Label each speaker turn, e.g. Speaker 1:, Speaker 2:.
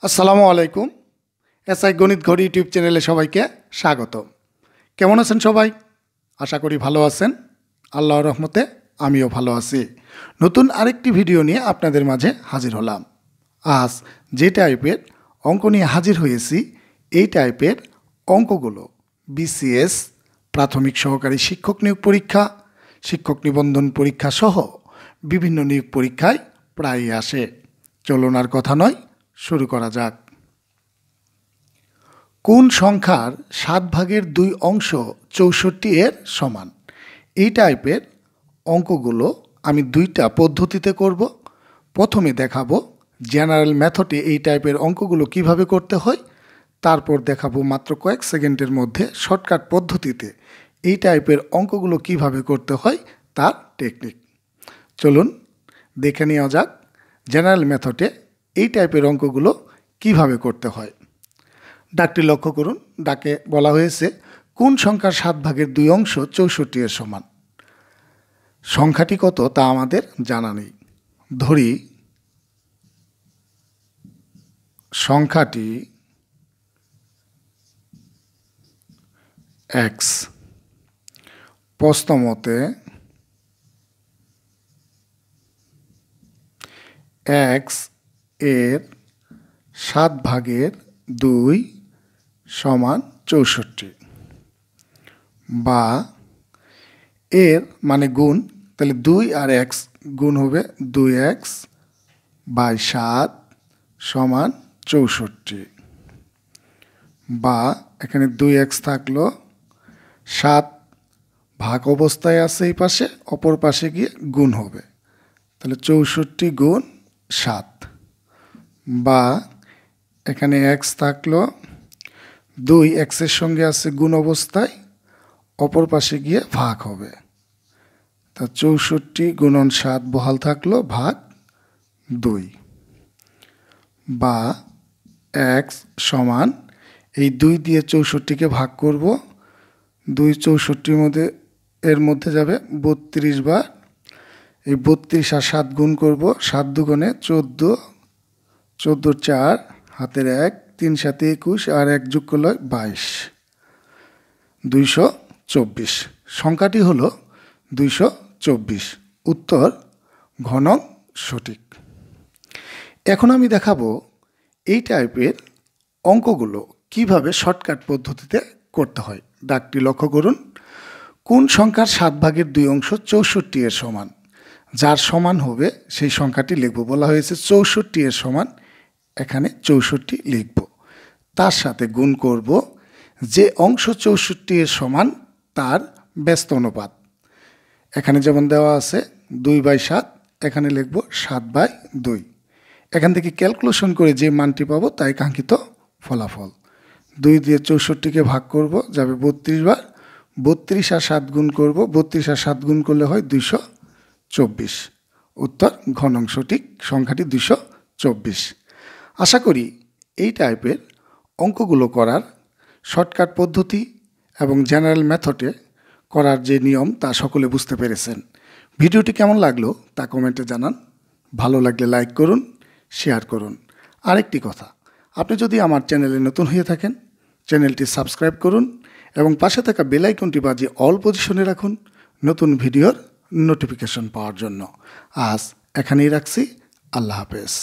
Speaker 1: আসসালামু আলাইকুম। এসআই গণিত ঘর ইউটিউব চ্যানেলে সবাইকে স্বাগত। কেমন আছেন সবাই? আশা করি ভালো আছেন। আল্লাহর রহমতে আমিও ভালো আছি। নতুন আরেকটি ভিডিও নিয়ে আপনাদের মাঝে হাজির হলাম। আজ যে টাইপের অঙ্ক নিয়ে হাজির হয়েছি, এই টাইপের অঙ্কগুলো বিসিএস, প্রাথমিক সহকারী শিক্ষক নিয়োগ পরীক্ষা, শিক্ষক নিবন্ধন পরীক্ষা সহ বিভিন্ন নিয়োগ পরীক্ষায় প্রায়ই আসে। চলুন আর কথা নয়, শুরু করা যাক। কোন সংখ্যার 7/2 অংশ 64 এর সমান? এই টাইপের অঙ্কগুলো আমি দুইটা পদ্ধতিতে করব। প্রথমে দেখাবো জেনারেল মেথডে এই টাইপের অঙ্কগুলো কিভাবে করতে হয়, তারপর দেখাবো মাত্র কয়েক সেকেন্ডের মধ্যে শর্টকাট পদ্ধতিতে এই টাইপের অঙ্কগুলো কিভাবে করতে হয় তার টেকনিক। চলুন দেখে নেওয়া যাক জেনারেল মেথডে এই টাইপের অঙ্কগুলো কিভাবে করতে হয়। ডাকটি লক্ষ্য করুন। ডাকে বলা হয়েছে কোন সংখ্যার 7/2 অংশ 64 এর সমান। সংখ্যাটি কত তা আমাদের জানা নেই। ধরি সংখ্যাটি x। প্রশ্নমতে x এর 7/2 সমান 64, বা এর মানে গুণ, তাহলে 2 আর x গুণ হবে 2x বাই 7 সমান 64, বা এখানে 2x থাকলো, 7 ভাগ অবস্থায় আছে এই পাশে, অপর পাশে গিয়ে গুণ হবে, তাহলে 64 গুণ 7, বা এখানে x থাকলো, 2 এক্সের সঙ্গে আছে গুণ অবস্থায়, অপর পাশে গিয়ে ভাগ হবে, তা 64 গুণন 7 বহাল থাকলো ভাগ 2, বা x সমান এই 2 দিয়ে 64কে ভাগ করব, 2 64 মধ্যে এর মধ্যে যাবে 32 বার, এই 32 আর 7 গুণ করব, 7 দুগুণে 14, 14 4 হাতের 1, 3 7 21 আর 1 যোগ করলে 22, 224। সংখ্যাটি হলো 224। উত্তর ঘ নং সঠিক। এখন আমি দেখাবো এই টাইপের অঙ্কগুলো কিভাবে শর্টকাট পদ্ধতিতে করতে হয়। ডাকটি লক্ষ্য করুন। কোন সংখ্যার 7/2 অংশ 64 এর সমান? যার সমান হবে সেই সংখ্যাটি লিখব। বলা হয়েছে 64 এর সমান, এখানে 64 লিখব। তার সাথে গুণ করব যে অংশ 64 এর সমান তার ব্যস্ত অনুপাত। এখানে যেমন দেওয়া আছে 2/7, এখানে লিখব 7/2। এখান থেকে ক্যালকুলেশন করে যে মানটি পাবো তাই কাঙ্ক্ষিত ফলাফল। 2 দিয়ে 64কে ভাগ করব, যাবে 32 বার, 32 আর 7 গুণ করব, 32 আর 7 গুণ করলে হয় 224। উত্তর ঘ নং সঠিক, সংখ্যাটি 224। আশা করি এই টাইপের অঙ্কগুলো করার শর্টকাট পদ্ধতি এবং জেনারেল মেথডে করার যে নিয়ম তা সকলে বুঝতে পেরেছেন। ভিডিওটি কেমন লাগলো তা কমেন্টে জানান। ভালো লাগলে লাইক করুন, শেয়ার করুন। আরেকটি কথা, আপনি যদি আমার চ্যানেলে নতুন হয়ে থাকেন, চ্যানেলটি সাবস্ক্রাইব করুন এবং পাশে থাকা বেল আইকনটি বাজিয়ে অল পজিশনে রাখুন নতুন ভিডিওর নোটিফিকেশন পাওয়ার জন্য। আজ এখানেই রাখছি। আল্লাহ হাফেজ।